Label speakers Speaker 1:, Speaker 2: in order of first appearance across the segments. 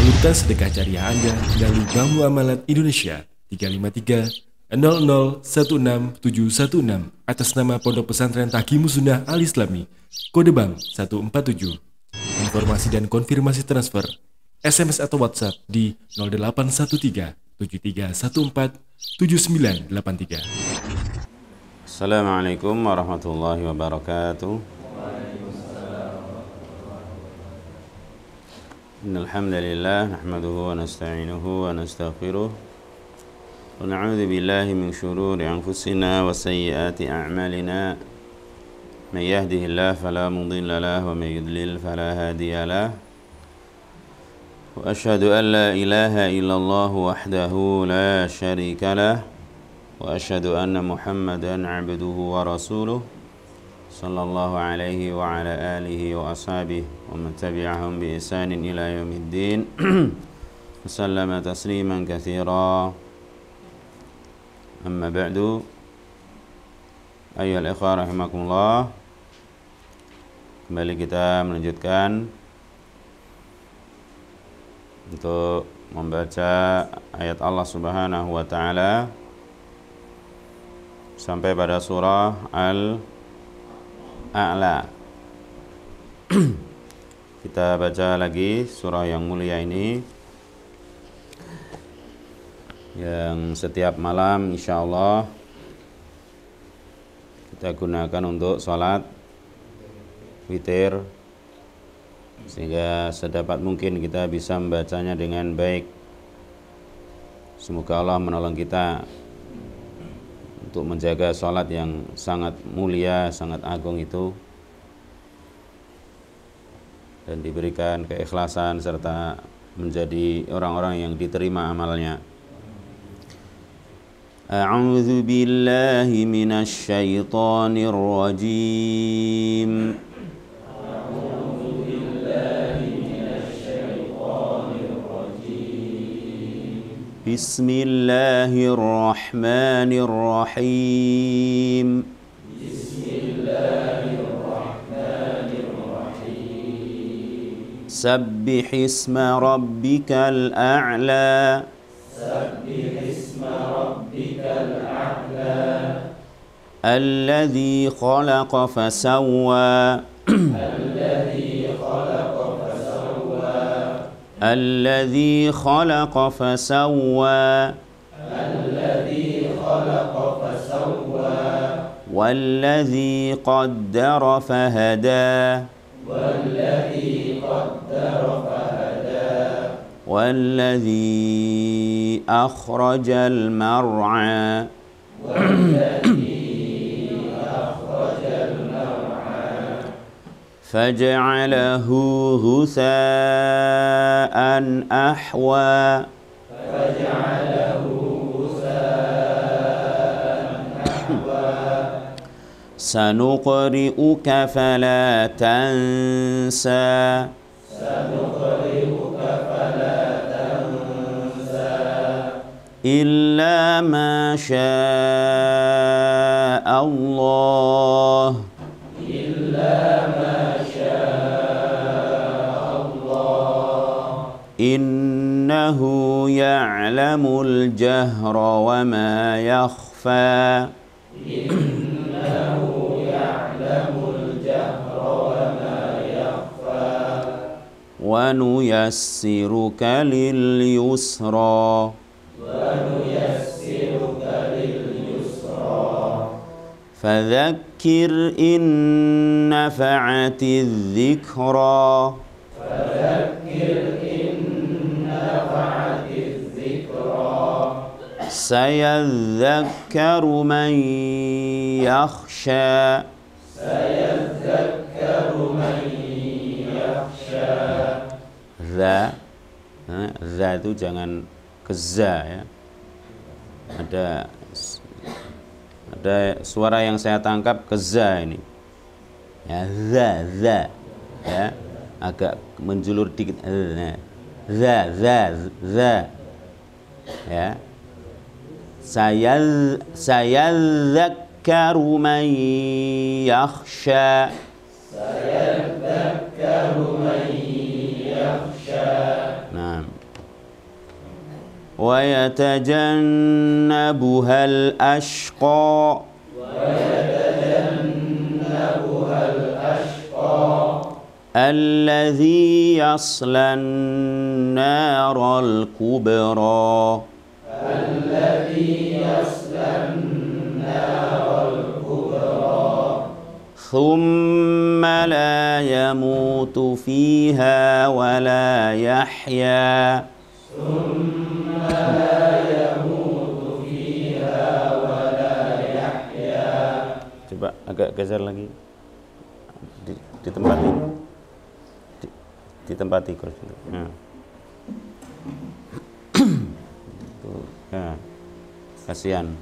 Speaker 1: Salurkan sedekah jariah Anda melalui Bank Muamalat Indonesia 353 00167616 atas nama Pondok Pesantren Taqimus Sunnah Al Islami, kode bank 147. Informasi dan konfirmasi transfer SMS atau WhatsApp di 0813 7314 7983.
Speaker 2: Assalamualaikum warahmatullahi wabarakatuh. Innal hamdalillah nahmaduhu wa nasta'inuhu wa nastaghfiruh wa na'udzu billahi min shururi anfusina wa sayyiati a'malina. May yahdihillahu fala mudilla lahu wa may yudlil fala hadiya lahu. Wa asyhadu an la ilaha illallah wahdahu la syarika lah wa asyhadu anna Muhammadan 'abduhu wa rasuluh sallallahu alaihi wa ala alihi wa ashabihi wa man tabi'ahum bi ihsanin ila yaumiddin. Sallama tasliman katsira. Amma ba'du. Ayyuhal ikhwah rahimakumullah. Kembali kita melanjutkan untuk membaca ayat Allah Subhanahu wa taala sampai pada surah Al-A'la. Kita baca lagi surah yang mulia ini yang setiap malam insyaallah kita gunakan untuk sholat witir, sehingga sedapat mungkin kita bisa membacanya dengan baik. Semoga Allah menolong kita untuk menjaga sholat yang sangat mulia, sangat agung itu, dan diberikan keikhlasan serta menjadi orang-orang yang diterima amalnya. A'udzu billahi minasy syaithanir rajim. Bismillahirrahmanirrahim. Bismillahirrahmanirrahim. Sabbih isma rabbikal a'la. Sabbih isma rabbikal a'la. Alladzi khalaqa fasawwa. Alladzi khalaqa الذي خلق فسوى والذي قدر فهدى والذي أخرج المرعى فجعله غثاء أحوى سنقرئك فلا تنسى إلا ما شاء الله إنه يعلم الجهر وما يخفى ونيسرك لليسرى فذكر إن نفعت الذكرى سيذكر من يخشى Za itu jangan ke za ya. Ada suara yang saya tangkap ke za ini. Ya, za ya. Agak menjulur dikit. Za ya. Sayadzakkaru man yakhsha. Nah, ويتجنبها الأشقى الذي يصلى النار الكبرى ثم لا يموت فيها ولا يحيا. Coba agak geser lagi, ditempati, ditempati kursi. Nah. Ya, kasihan.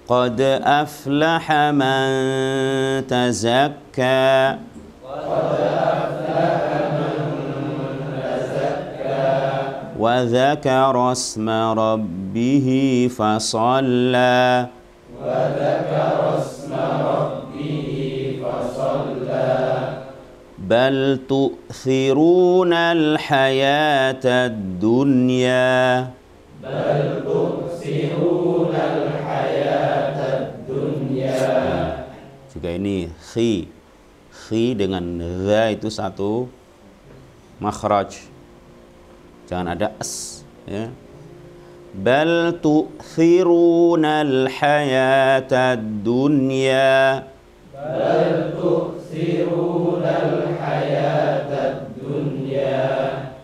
Speaker 2: Qad aflaha man tazakka wa dzakara isma rabbih fasalla bal tu'thiruna al-hayata ad-dunya juga ini khi dengan za itu satu makhraj, jangan ada as, ya. Bal tu'thiruna al-hayata ad-dunya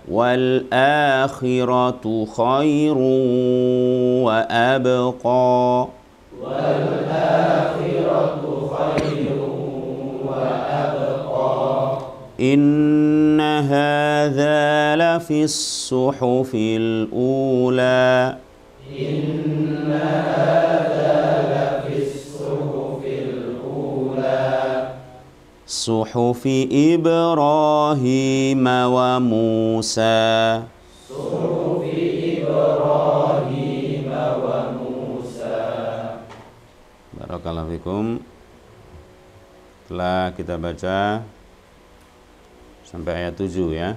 Speaker 2: wal akhiratu khairun wa abqa. Inna hadza lafi as-suhufil ula suhufi Ibrahim wa Musa. Barakallahu fikum. Telah kita baca sampai ayat 7 ya.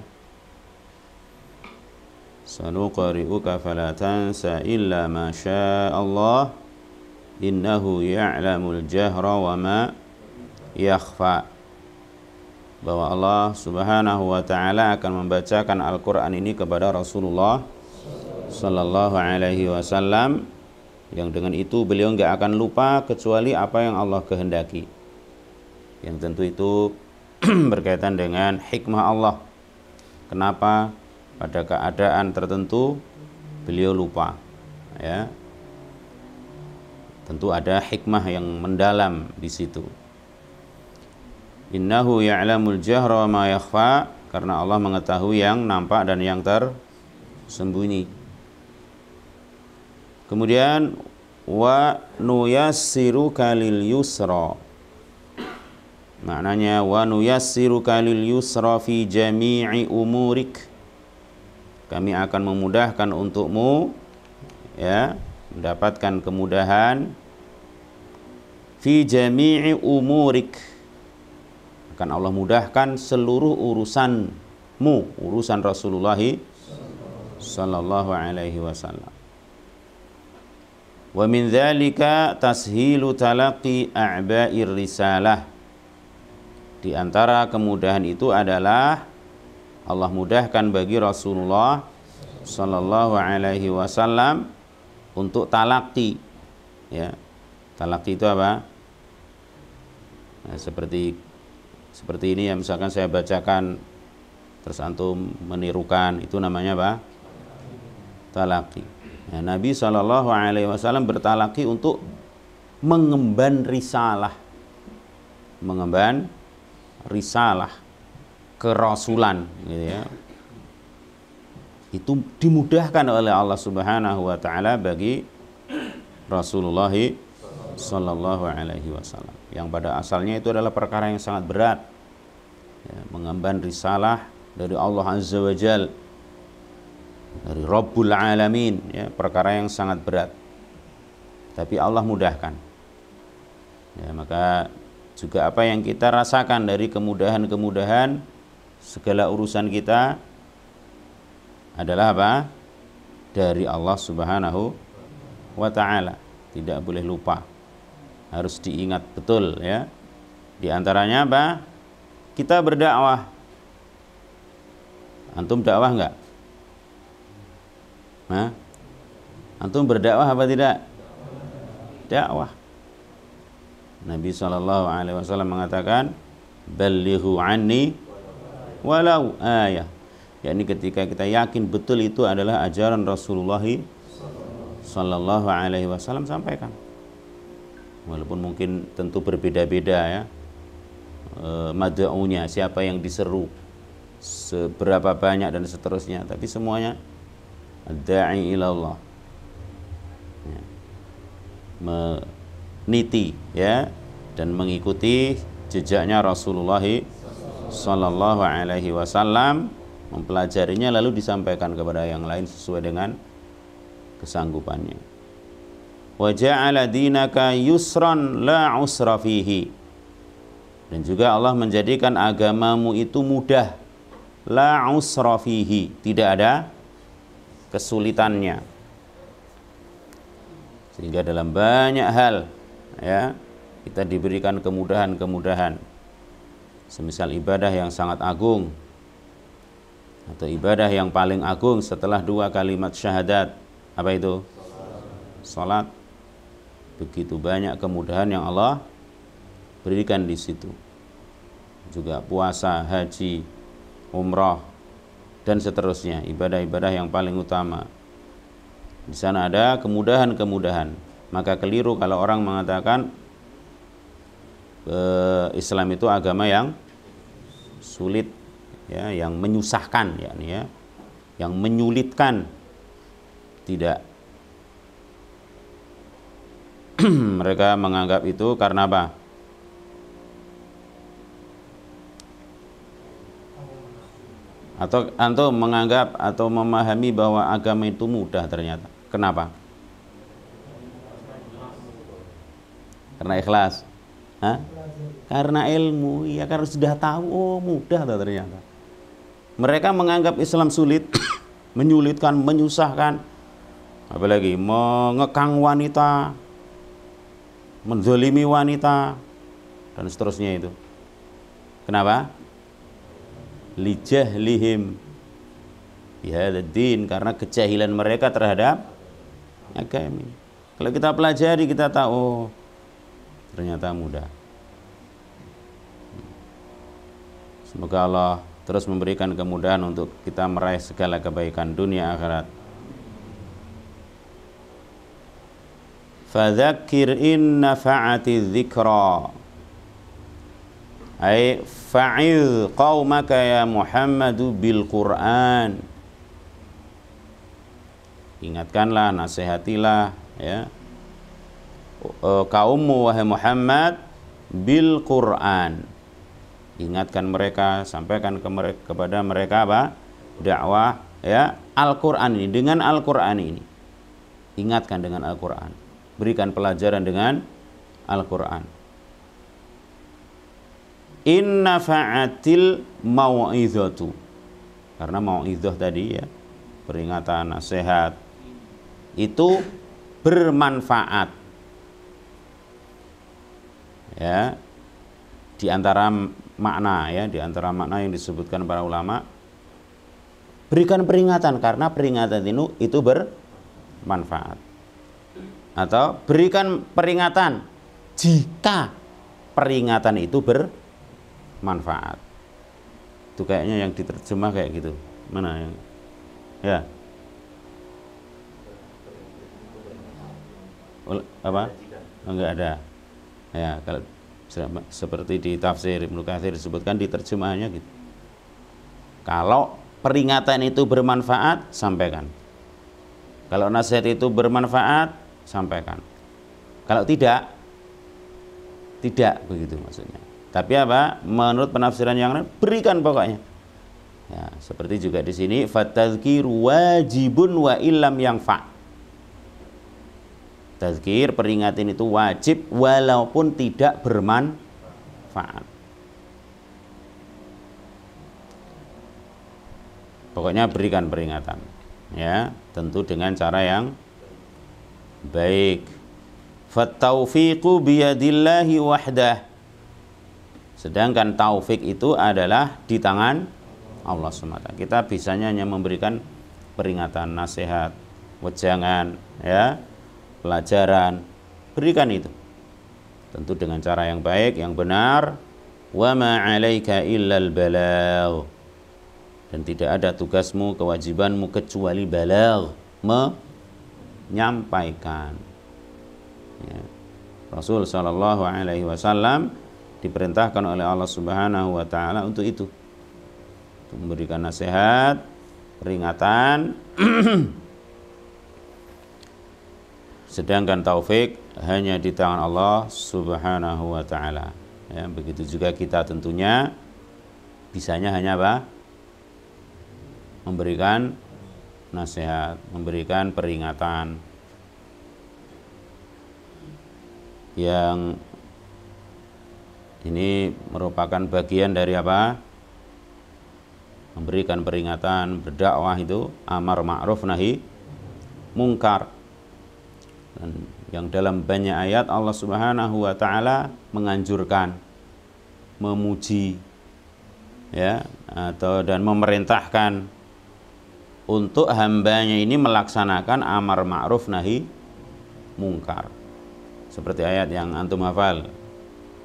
Speaker 2: Sanuqri'uka fala tansa illa ma syaa Allah innahu ya'lamul jahra wa ma yakhfa. Bahwa Allah Subhanahu wa taala akan membacakan Al-Qur'an ini kepada Rasulullah sallallahu alaihi wasallam, yang dengan itu beliau enggak akan lupa kecuali apa yang Allah kehendaki. Yang tentu itu berkaitan dengan hikmah Allah. Kenapa pada keadaan tertentu beliau lupa, ya. Tentu ada hikmah yang mendalam di situ. Innahu ya'lamul jahra wa ma yakhfa, karena Allah mengetahui yang nampak dan yang tersembunyi. Kemudian wa nuyassiruka lil yusra, maknanya wa nuyassiruka lil yusra fi jami'i umurik, kami akan memudahkan untukmu, ya, mendapatkan kemudahan fi jami'i umurik, akan Allah mudahkan seluruh urusanmu, urusan Rasulullah sallallahu alaihi wasallam. Wa min dzalika tashilu talaqi a'ba'ir risalah, di antara kemudahan itu adalah Allah mudahkan bagi Rasulullah sallallahu alaihi wasallam untuk talaqi, ya. Talaqi itu apa? Nah, seperti ini ya, misalkan saya bacakan terus antum menirukan, itu namanya apa? Talaqi. Nah, Nabi sallallahu alaihi wasallam bertalaqi untuk mengemban risalah, mengemban risalah kerasulan, gitu ya. Itu dimudahkan oleh Allah Subhanahu wa taala bagi Rasulullah sallallahu alaihi wasallam, yang pada asalnya itu adalah perkara yang sangat berat, ya, mengemban risalah dari Allah Azza wa Jal, dari Rabbul Alamin, ya, perkara yang sangat berat, tapi Allah mudahkan, ya. Maka juga apa yang kita rasakan dari kemudahan-kemudahan segala urusan kita adalah apa? Dari Allah Subhanahu wa ta'ala. Tidak boleh lupa, harus diingat betul ya. Di antaranya apa? Kita berdakwah. Antum dakwah enggak? Hah? Antum berdakwah apa tidak? Dakwah. Nabi SAW mengatakan, "Ballighu anni walau ayah." Yakni ketika kita yakin betul itu adalah ajaran Rasulullah Sallallahu Alaihi Wasallam, sampaikan. Walaupun mungkin tentu berbeda-beda ya, mad'unya, siapa yang diseru, seberapa banyak dan seterusnya, tapi semuanya ad-da'i ilallah, ya, meniti ya dan mengikuti jejaknya Rasulullah Sallallahu Alaihi Wasallam, mempelajarinya lalu disampaikan kepada yang lain sesuai dengan kesanggupannya. Wa ja'ala dinaka yusran la usra fihi. Dan juga Allah menjadikan agamamu itu mudah, la usra fihi, tidak ada kesulitannya. Sehingga dalam banyak hal ya kita diberikan kemudahan-kemudahan. Semisal ibadah yang sangat agung atau ibadah yang paling agung setelah dua kalimat syahadat, apa itu? Salat. Begitu banyak kemudahan yang Allah berikan di situ. Juga puasa, haji, umrah dan seterusnya, ibadah-ibadah yang paling utama. Di sana ada kemudahan-kemudahan. Maka keliru kalau orang mengatakan Islam itu agama yang sulit ya, yang menyusahkan yakni ya, yang menyulitkan. Tidak. Mereka menganggap itu karena apa? Atau antum menganggap atau memahami bahwa agama itu mudah ternyata. Kenapa? Karena ikhlas. Hah? Karena ilmu, ya karena sudah tahu, oh mudah ternyata. Mereka menganggap Islam sulit, menyulitkan, menyusahkan. Apalagi mengekang wanita, menzalimi wanita dan seterusnya itu. Kenapa? Lijahlihim bihadzal, karena kejahilan mereka terhadap agama ini. Kalau kita pelajari kita tahu, oh, ternyata mudah. Semoga Allah terus memberikan kemudahan untuk kita meraih segala kebaikan dunia akhirat. Fadzakir in nafa'ati dzikra. Ai fa'iz qaumaka ya Muhammadu bil Qur'an. Ingatkanlah, nasihatilah ya kaummu wahai Muhammad bil Qur'an. Ingatkan mereka, sampaikan kepada mereka apa? Dakwah ya Al-Qur'an ini, dengan Al-Qur'an ini. Ingatkan dengan Al-Qur'an. Berikan pelajaran dengan Al-Quran. Inna fa'atil mau'izatu. Karena mau'izah tadi ya, peringatan, nasihat, itu bermanfaat. Ya, di antara makna ya, di antara makna yang disebutkan para ulama, berikan peringatan karena peringatan itu bermanfaat. Atau berikan peringatan jika peringatan itu bermanfaat. Itu kayaknya yang diterjemah kayak gitu. Mana yang? Ya. Apa? Enggak ada. Ya, kalau seperti di tafsir Ibnu Katsir disebutkan di terjemahannya gitu. Kalau peringatan itu bermanfaat, sampaikan. Kalau nasihat itu bermanfaat, sampaikan. Kalau tidak begitu maksudnya. Tapi apa? Menurut penafsiran yang lain, berikan pokoknya. Ya, seperti juga di sini, fatadzkir wajibun wa illam yanfa. Tazkir, peringatan itu wajib walaupun tidak bermanfaat. Pokoknya berikan peringatan. Ya, tentu dengan cara yang baik. Fattaufiqu biyadillahi wahdah. Sedangkan taufik itu adalah di tangan Allah semata. Kita bisanya hanya memberikan peringatan, nasihat, wejangan, ya, pelajaran. Berikan itu. Tentu dengan cara yang baik, yang benar. Wa ma 'alaika illal balagh. Dan tidak ada tugasmu, kewajibanmu kecuali balagh, menyampaikan. Ya. Rasul sallallahu alaihi wasallam diperintahkan oleh Allah Subhanahu wa taala untuk itu. Untuk memberikan nasihat, peringatan. Sedangkan taufik hanya di tangan Allah Subhanahu wa taala. Ya, begitu juga kita tentunya bisanya hanya apa? Memberikan nasihat, memberikan peringatan. Yang ini merupakan bagian dari apa? Memberikan peringatan, berdakwah itu amar ma'ruf nahi mungkar. Dan yang dalam banyak ayat Allah Subhanahu wa taala menganjurkan, memuji, ya, dan memerintahkan untuk hambanya ini melaksanakan amar ma'ruf nahi mungkar. Seperti ayat yang antum hafal.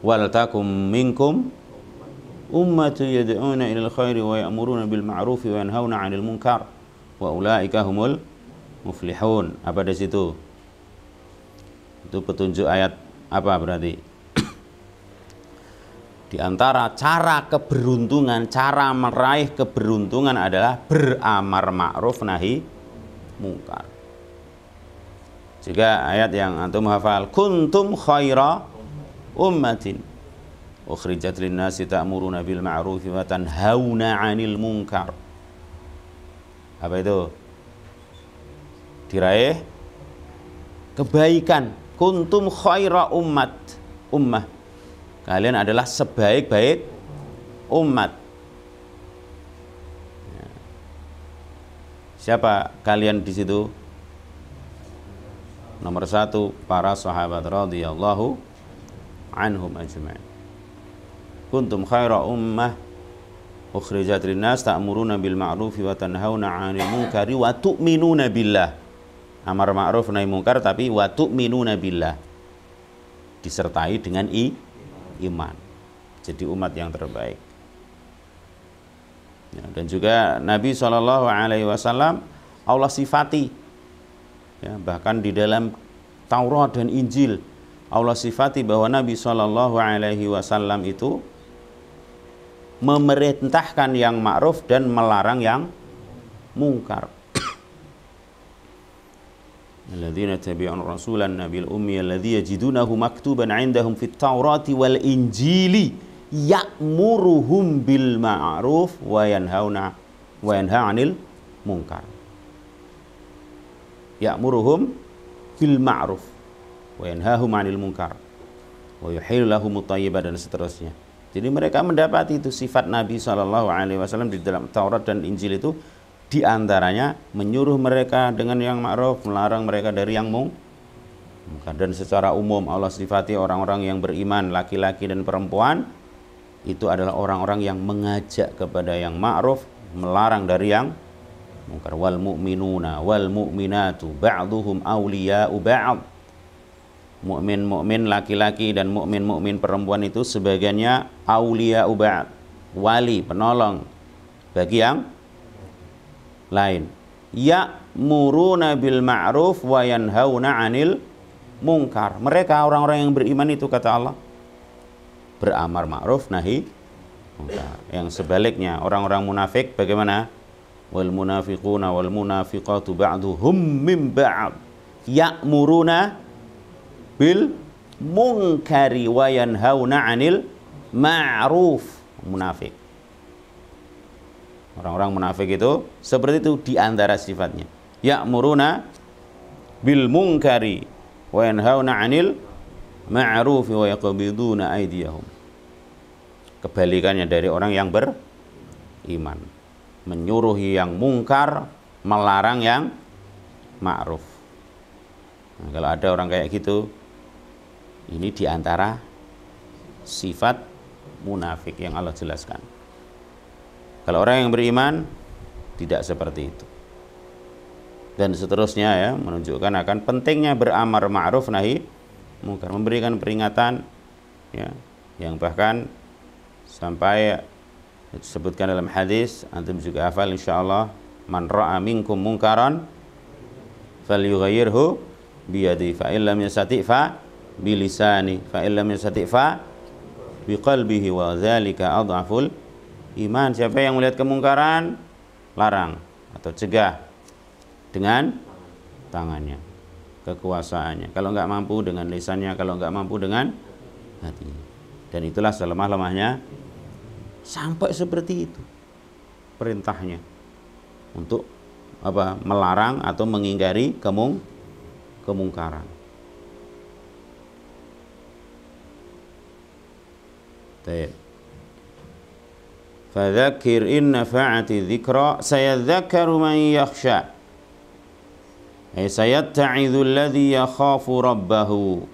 Speaker 2: Wal takum minkum ummatu yad'una ilal khairi wa ya'muruna bil ma'rufi wa yanhauna 'anil munkar wa ulaika humul muflihun. Apa di situ? Itu petunjuk ayat apa berarti? Di antara cara keberuntungan, cara meraih keberuntungan adalah beramar ma'ruf nahi mungkar. Juga ayat yang antum hafal, kuntum khaira ummatin ukhrijat linnasi ta'muruna bil ma'ruf wa tanhauna 'anil munkar. Apa itu? Diraih kebaikan. Kuntum khaira ummah. Kalian adalah sebaik-baik umat. Siapa kalian di situ? Nomor 1, para sahabat radhiyallahu anhum ajma'in. Kuntum khaira ummah ukhrijat linnas ta'muruna bil ma'rufi wa tanhauna 'anil munkari wa tu'minuna billah. Amar ma'ruf nahi mungkar tapi wa tu'minuna billah. Disertai dengan iman. Jadi umat yang terbaik. Ya, dan juga Nabi SAW Allah sifati, ya, bahkan di dalam Taurat dan Injil Allah sifati bahwa Nabi SAW itu memerintahkan yang ma'ruf dan melarang yang mungkar. Alladzina tabi'un rasulan nabiyil ummi alladzi yajidunahu maktuban 'indahum fit Taurati wal Injili ya'muruhum bil ma'ruf wa yanha 'anil munkar. Ya'muruhum bil ma'ruf wa yanhahum 'anil munkar wa yuhillu lahumut thayyibat dan seterusnya. Jadi mereka mendapati itu sifat Nabi SAW di dalam Taurat dan Injil itu, di antaranya menyuruh mereka dengan yang ma'ruf, melarang mereka dari yang mungkar. Dan secara umum Allah sifati orang-orang yang beriman, laki-laki dan perempuan, itu adalah orang-orang yang mengajak kepada yang ma'ruf, melarang dari yang mungkar. Wal mu'minuna wal mu'minatu ba'duhum awliya'u ba'd. Mukmin laki-laki dan mukmin perempuan itu sebagiannya awliya'u ba'd, wali, penolong bagi yang lain. Ya'muruna bil ma'ruf wa yanhauna 'anil munkar. Mereka orang-orang yang beriman itu, kata Allah, beramar ma'ruf nahi munkar. Yang sebaliknya orang-orang munafik bagaimana? Wal munafiquna wal munafiqatu ba'duhum min ba'd ya'muruna bil munkari wa yanhauna 'anil ma'ruf. Munafik. Orang-orang munafik itu seperti itu di antara sifatnya. Ya'muruna bil munkari wa yanhauna 'anil ma'ruf wa yaqbiduna aydiyahum. Kebalikannya dari orang yang beriman. menyuruh yang mungkar, melarang yang ma'ruf. Nah, kalau ada orang kayak gitu, ini diantara sifat munafik yang Allah jelaskan. Kalau orang yang beriman tidak seperti itu. Dan seterusnya ya, menunjukkan akan pentingnya beramar ma'ruf nahi mungkar, memberikan peringatan ya, yang bahkan sampai disebutkan dalam hadis, antum juga hafal insyaallah, man ra'a minkum mungkaran falyughayyirhu biyadi fa illam yastati' fa bilisani fa illam yastati' fa biqalbihi wa dzalika adhaful iman. Siapa yang melihat kemungkaran, larang atau cegah dengan tangannya, kekuasaannya. Kalau enggak mampu dengan lisannya, kalau enggak mampu dengan hatinya. Dan itulah selemah-lemahnya sampai seperti itu perintahnya untuk apa? Melarang atau mengingkari kemungkaran. Baik. Fadzakir in nafa'ati dzikra sayadzakkaru man yakhsha. Sayatta'idzu alladzi yakhafu rabbahu.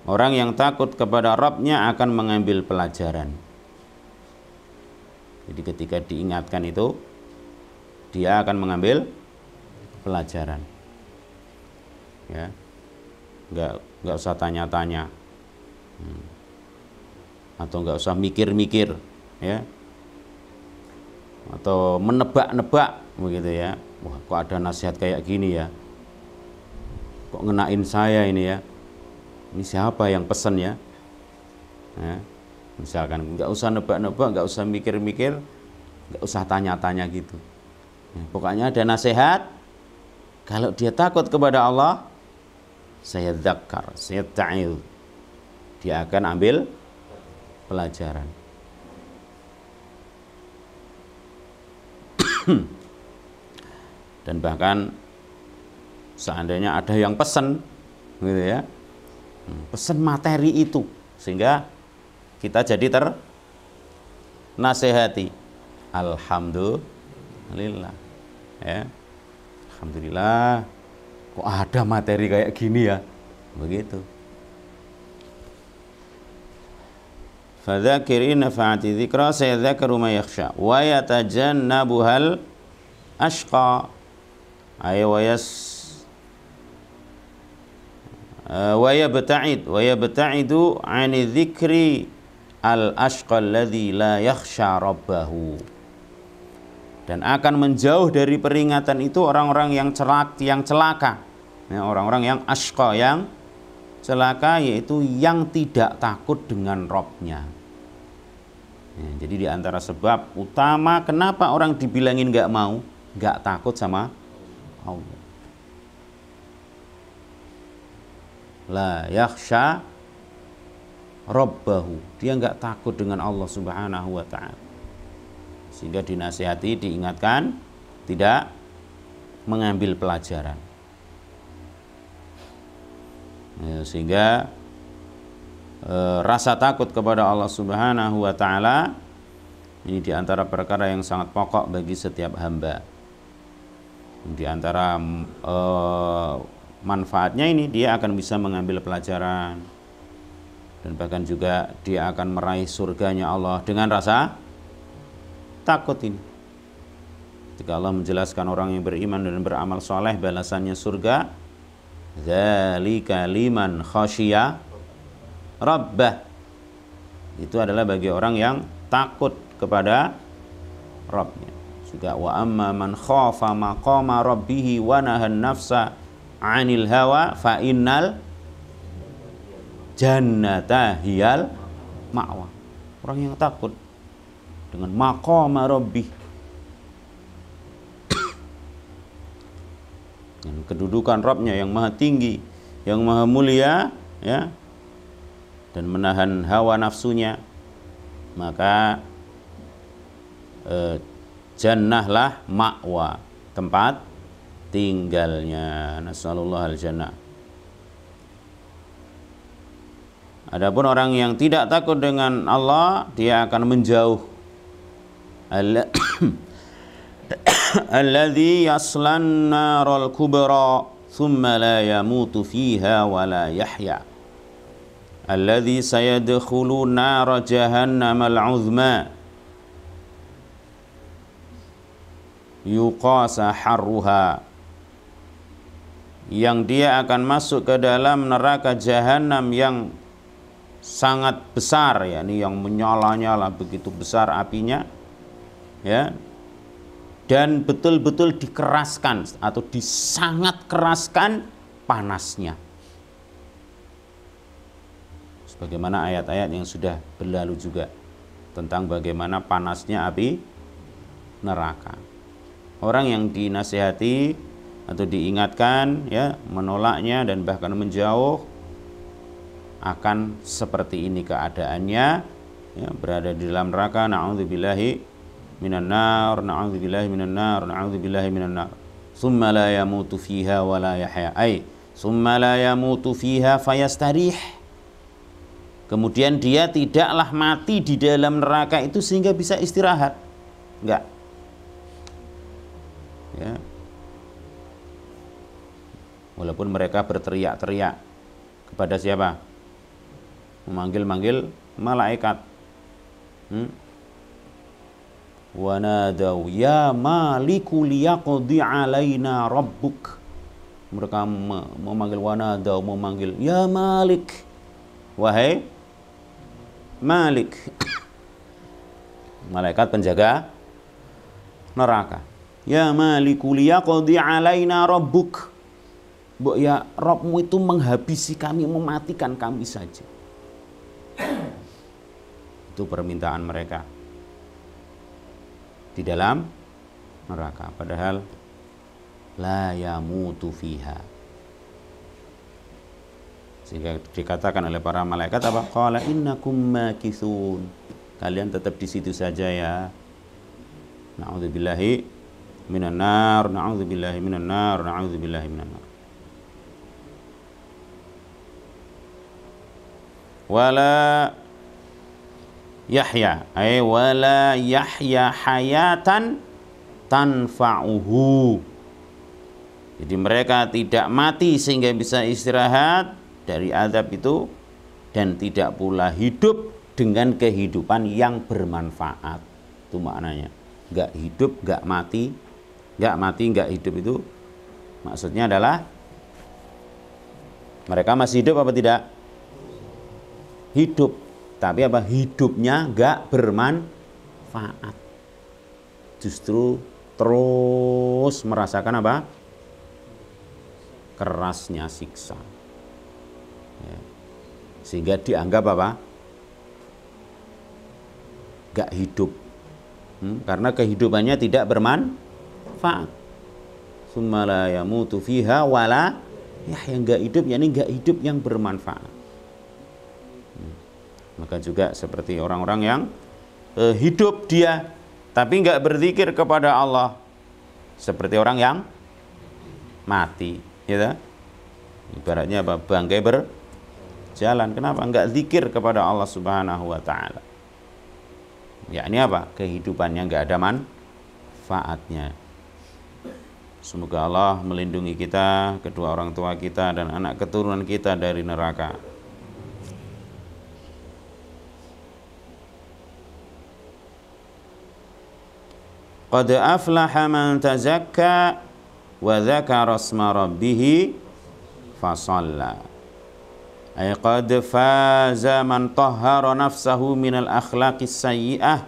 Speaker 2: Orang yang takut kepada Rabb-nya akan mengambil pelajaran. Jadi ketika diingatkan itu, dia akan mengambil pelajaran. Ya. Enggak usah tanya-tanya. Atau enggak usah mikir-mikir, ya. Atau menebak-nebak begitu ya. Wah, kok ada nasihat kayak gini ya? Kok ngenain saya ini ya? Ini siapa yang pesan ya? Ya, misalkan nggak usah nebak-nebak, nggak usah mikir-mikir, nggak usah tanya-tanya gitu. Ya, pokoknya ada nasihat. Kalau dia takut kepada Allah, saya dzakar, saya ta'il, dia akan ambil pelajaran. Dan bahkan seandainya ada yang pesan gitu ya, pesan materi itu, sehingga kita jadi ternasehati, alhamdulillah ya, alhamdulillah kok ada materi kayak gini ya, begitu. Fadzakir in nafa'ati dzikra sayadzakkaru man yakhsha wa yatajannabuhal ashqa ay wa yabta'idu 'ani dzikri al ashqa alladzi la yakhsha rabbahu. Dan akan menjauh dari peringatan itu orang-orang yang celaka, ya, orang-orang yang ashqa, yang celaka, yaitu yang tidak takut dengan Rabb-nya. Ya, jadi di antara sebab utama kenapa orang dibilangin nggak takut sama Allah, la yakhsha rabbahu, dia nggak takut dengan Allah Subhanahu wa ta'ala, sehingga dinasihati, diingatkan, tidak mengambil pelajaran. Ya, sehingga rasa takut kepada Allah Subhanahu wa ta'ala ini diantara perkara yang sangat pokok bagi setiap hamba. Di antara manfaatnya ini, dia akan bisa mengambil pelajaran, dan bahkan juga dia akan meraih surganya Allah dengan rasa takut ini. Ketika Allah menjelaskan orang yang beriman dan beramal soleh balasannya surga, dzalika liman khasyiya rabbah, itu adalah bagi orang yang takut kepada Rabb-nya. Juga wa amma man khafa maqama rabbih wa nahan nafsa 'anil hawa fa innal jannata hiyal ma'wa. Orang yang takut dengan maqama rabbih, dengan kedudukan Rabb-nya yang maha tinggi, yang maha mulia, ya, dan menahan hawa nafsunya, maka jannahlah ma'wa, tempat tinggalnya. Nasallallahu al-jannah. Adapun orang yang tidak takut dengan Allah, dia akan menjauh alladzi yaslan naral kubra thumma la yamutu fiha wa la yahya alladzi sayadkhulu nar jahannam al-'uzma yuqasa harruha, yang dia akan masuk ke dalam neraka jahanam yang sangat besar, yakni yang menyala-nyala begitu besar apinya, ya, dan betul-betul dikeraskan atau disangat keraskan panasnya. Sebagaimana ayat-ayat yang sudah berlalu juga tentang bagaimana panasnya api neraka. Orang yang dinasihati atau diingatkan, ya, menolaknya dan bahkan menjauh, akan seperti ini keadaannya, ya, berada di dalam neraka. Na'udzubillahi minan nar, na'udzubillahi minan nar, na'udzubillahi minan nar. Tsumma la yamutu fiha wa la yahya. Ai, tsumma la yamutu fiha fayastarih. Kemudian dia tidaklah mati di dalam neraka itu sehingga bisa istirahat. Enggak. Ya. Walaupun mereka berteriak-teriak kepada siapa? Memanggil-manggil malaikat. Wa nadaw ya maliku liyaqdi alaina rabbuk. Mereka memanggil wa nadaw, memanggil ya Malik. Wahai Malik. Malaikat penjaga neraka. Ya Maliku liyaqdi alaina rabbuk. Mbok ya Rabbmu itu menghabisi kami, mematikan kami saja. Itu permintaan mereka di dalam neraka, padahal la yamutu fiha. Sehingga dikatakan oleh para malaikat apa? Qala innakum makithun. Kalian tetap di situ saja ya. Na'udzubillahi minan nar, na'udzubillahi minan nar, na'udzubillahi minan nar. Wala yahya, ay wala yahya hayatan tanfa'uhu. Jadi mereka tidak mati sehingga bisa istirahat dari azab itu, dan tidak pula hidup dengan kehidupan yang bermanfaat. Itu maknanya. Enggak hidup, enggak mati, enggak hidup itu maksudnya adalah mereka masih hidup apa tidak? Hidup, tapi apa? Hidupnya enggak bermanfaat. Justru terus merasakan apa? Kerasnya siksa. Ya. Sehingga dianggap apa? Gak hidup, karena kehidupannya tidak bermanfaat. Tsumma la yamutu fiha wala yang gak hidup, yakni gak hidup yang bermanfaat. Maka juga seperti orang-orang yang hidup dia tapi gak berzikir kepada Allah, seperti orang yang mati, ya. Ibaratnya apa? Bangkai berjalan. Kenapa? Enggak zikir kepada Allah Subhanahu wa ta'ala. Ya, ini apa? Kehidupannya enggak ada manfaatnya. Semoga Allah melindungi kita, kedua orang tua kita, dan anak keturunan kita dari neraka. Qad aflaha man tazakka wa dzakara asma rabbih fasalla. Ay qad faza man tahhara nafsahu minal akhlaqis sayyi'ah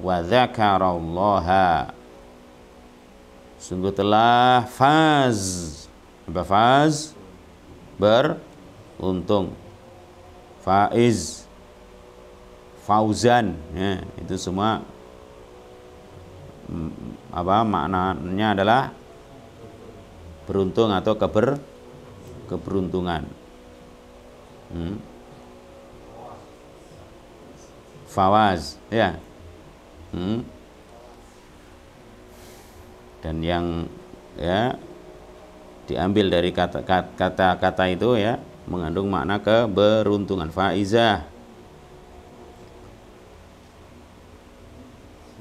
Speaker 2: wa dzakarallaha. Sungguh telah faz. Apa faz? Beruntung. Faiz, fauzan, ya, itu semua apa maknanya adalah beruntung atau keberuntungan. Fawaz, ya. Dan yang ya diambil dari kata-kata itu ya mengandung makna keberuntungan. Faizah,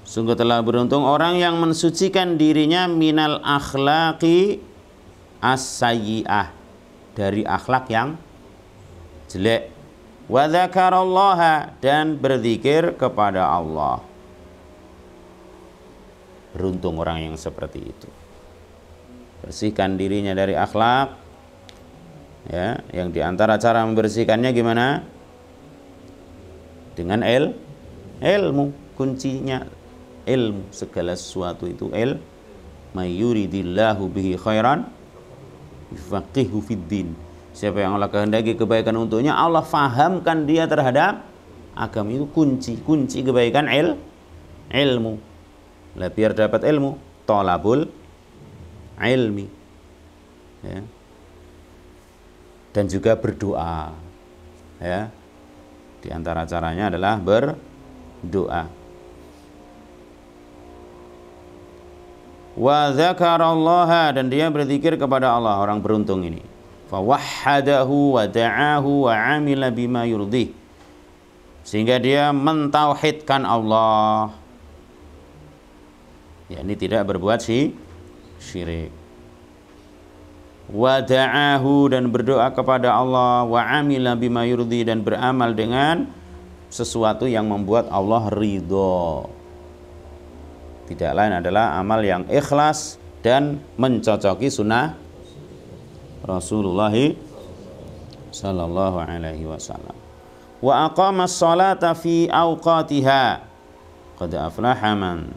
Speaker 2: Sungguh telah beruntung orang yang mensucikan dirinya minal akhlaqi as-sayyi'ah, dari akhlak yang jelek. Wa dzakarallaha, dan berzikir kepada Allah. Beruntung orang yang seperti itu. Bersihkan dirinya dari akhlak, ya, yang diantara cara membersihkannya gimana? Dengan ilmu, kuncinya ilmu. Segala sesuatu itu may yuridillahu bihi khairan yufaqihu fiddin. Siapa yang Allah kehendaki kebaikan untuknya, Allah fahamkan dia terhadap agama. Itu kunci kebaikan ilmu. Lah biar dapat ilmu, thalabul ilmi, ya. Dan juga berdoa, ya. Di antara caranya adalah berdoa. Wa dzakarallaha, dan dia berzikir kepada Allah, orang beruntung ini. Fa wahhadahu wa da'ahu wa 'amila bima yurdih, sehingga dia mentauhidkan Allah, yakni tidak berbuat syirik. Wa da'ahu, dan berdoa kepada Allah, wa 'amila bima yurdih, dan beramal dengan sesuatu yang membuat Allah ridho. Tidak lain adalah amal yang ikhlas dan mencocoki sunnah Rasulullah sallallahu alaihi wasallam. Wa aqama as-salata fi awqatiha. Qad aflaha man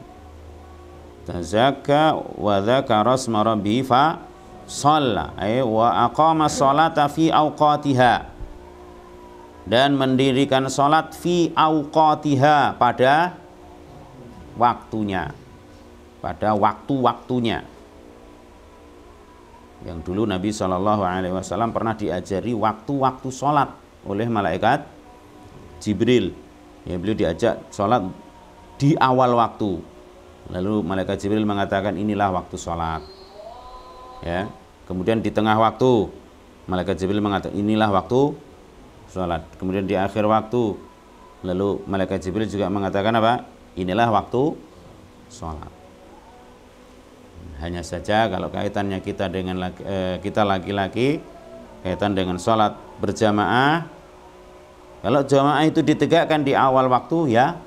Speaker 2: tazakka wa dzakara asma rabbi fa shalla. Wa aqama as-salata fi awqatiha, dan mendirikan salat fi awqatiha, pada waktunya, pada waktu-waktunya. Yang dulu Nabi SAW pernah diajari waktu-waktu sholat oleh malaikat Jibril. Ya, beliau diajak sholat di awal waktu. Lalu malaikat Jibril mengatakan inilah waktu sholat. Ya, kemudian di tengah waktu malaikat Jibril mengatakan inilah waktu sholat. Kemudian di akhir waktu, lalu malaikat Jibril juga mengatakan apa? Inilah waktu sholat. Hanya saja kalau kaitannya kita dengan kita laki-laki, kaitan dengan sholat berjamaah, kalau jamaah itu ditegakkan di awal waktu, ya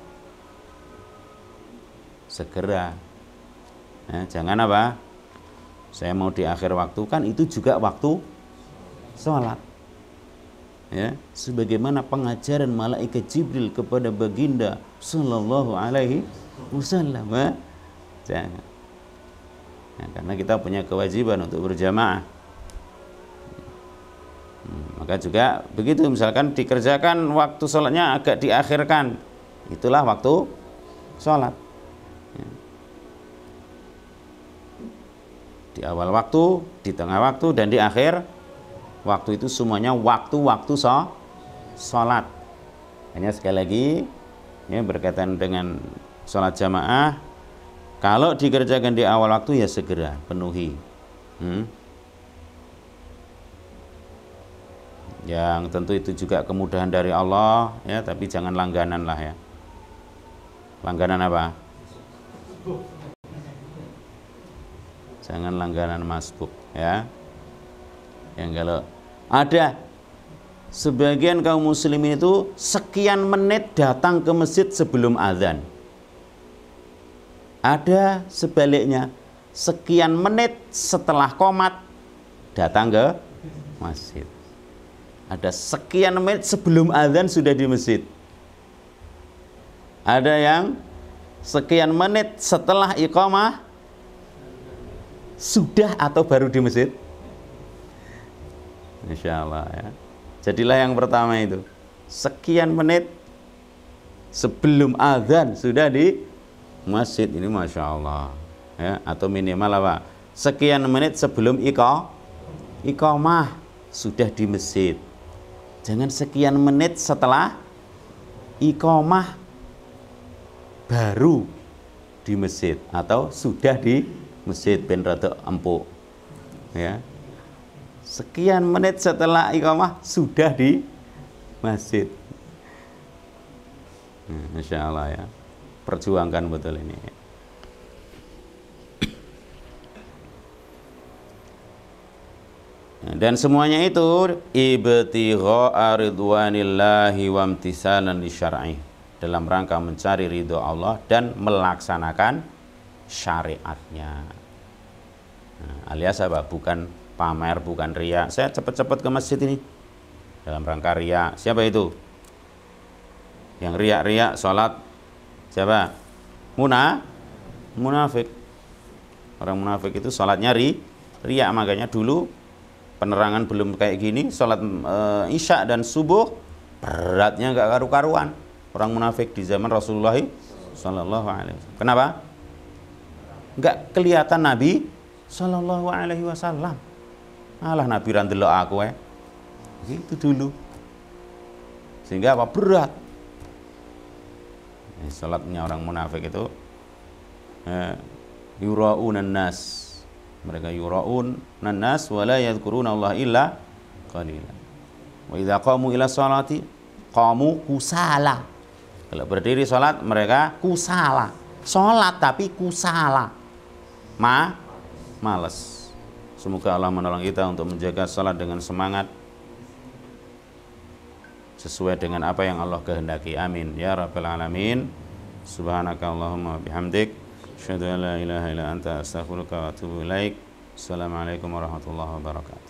Speaker 2: segera. Jangan apa? Saya mau di akhir waktu, kan itu juga waktu sholat. Ya, sebagaimana pengajaran malaikat Jibril kepada baginda sallallahu alaihi wasallam. Jangan. Ya, karena kita punya kewajiban untuk berjamaah. Maka juga begitu, misalkan dikerjakan waktu sholatnya agak diakhirkan, itulah waktu sholat. Ya. Di awal waktu, di tengah waktu, dan di akhir waktu, itu semuanya waktu-waktu sholat. Hanya sekali lagi, ya, berkaitan dengan sholat jamaah, kalau dikerjakan di awal waktu, ya segera penuhi. Yang tentu itu juga kemudahan dari Allah, ya, tapi jangan langganan lah, ya. Langganan apa? Jangan langganan masbuk, ya. Yang kalau ada sebagian kaum muslimin itu sekian menit datang ke masjid sebelum azan. Ada sebaliknya, sekian menit setelah qomat datang ke masjid. Ada sekian menit sebelum azan sudah di masjid. Ada yang sekian menit setelah iqamah sudah atau baru di masjid. Insya Allah, ya. Jadilah yang pertama itu, sekian menit sebelum azan sudah di masjid. Ini Masya Allah, ya. Atau minimal apa? Sekian menit sebelum iqamah sudah di masjid. Jangan sekian menit setelah iqamah baru di masjid, atau sudah di masjid, ben rada empuk, ya. Sekian menit setelah iqamah sudah di masjid. Masya Allah, ya. perjuangkan betul ini. Dan semuanya itu ibtigha'a ridwanillahi wa imtisalan li syar'i, dalam rangka mencari ridho Allah dan melaksanakan syariatnya. Nah, alias apa? Bukan pamer, bukan riya. Saya cepat-cepat ke masjid ini dalam rangka riya. Siapa itu? Yang riya-riya sholat siapa? Munafik. Orang munafik itu sholatnya riya. Makanya dulu penerangan belum kayak gini, sholat isya dan subuh beratnya nggak karu-karuan. Orang munafik di zaman Rasulullah Sallallahu Alaihi Wasallam. Kenapa? Nggak kelihatan Nabi Sallallahu Alaihi Wasallam. Alah Nabi randelok aku gitu dulu. Sehingga apa? Berat. Salatnya orang munafik itu yura'unan nas. Mereka yura'un nas wa la yadhkuruna Allah illa qalilan. Wa idza qamu ila sholati qamu kusala. Kalau berdiri salat mereka kusala. Salat tapi kusala. Malas. Semoga Allah menolong kita untuk menjaga salat dengan semangat sesuai dengan apa yang Allah kehendaki. Amin ya rabbal alamin. Subhanakallahumma bihamdik, asyhadu an la ilaha illa anta, astaghfiruka wa atubu ilaik. Assalamualaikum warahmatullahi wabarakatuh.